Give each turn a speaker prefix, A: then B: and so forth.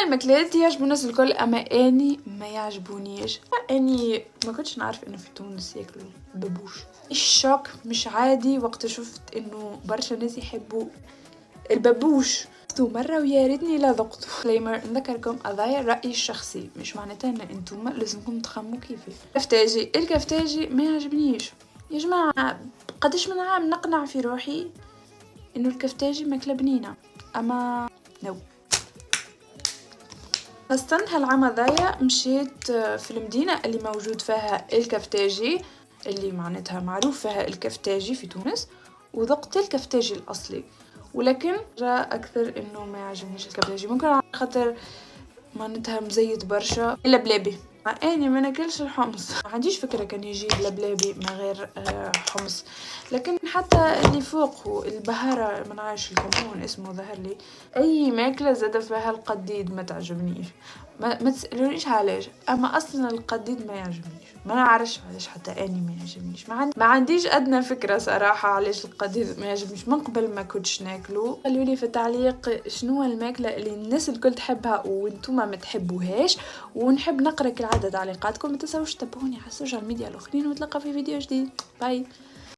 A: الماكلات يعجبوا الناس الكل، اما اني ما يعجبونيش. اني ما كنتش نعرف انه في تونس ياكلوا البابوش. الشوك مش عادي وقت شفت انه برشا ناس يحبوا البابوش مرة ويا ريتني لا ذقته. كليمر نذكركم اضايع رأيي الشخصي، مش معناتها ان انتم لازمكم تخموا كيفي. الكفتاجي ما يعجبنيش يا جماعة. قداش من عام نقنع في روحي انه الكفتاجي ماكلة بنينة، اما نو. خاصة هالعام هذايا مشيت في المدينة اللي موجود فيها الكفتاجي، اللي معناتها معروف فيها الكفتاجي في تونس، وذقت الكفتاجي الأصلي. ولكن جاء أكثر إنه ما يعجبنيش الكفتاجي، ممكن على خاطر معناتها مزيت برشا. اللبلابي اني ما ناكلش الحمص، ما عنديش فكره كان يجي لبلابي ما غير حمص. لكن حتى اللي فوق البهاره ما نعرفش الكمون اسمه ظهر لي. اي ماكله زاد فيها القديد ما تعجبنيش، ما تسالونيش علاش، اما اصلا القديد ما يعجبنيش، ما نعرفش علاش حتى اني ما يعجبنيش. ما عنديش ادنى فكره صراحه علاش القديد ما يعجبنيش. من قبل ما كنتش ناكله. قالوا لي في التعليق شنو الماكله اللي الناس الكل تحبها وانتوما ما تحبوهاش، ونحب نقرا كالعاده تعليقاتكم. ما تنسوش تتابعوني على السوشيال ميديا الاخرين، ونتلاقى في فيديو جديد. باي.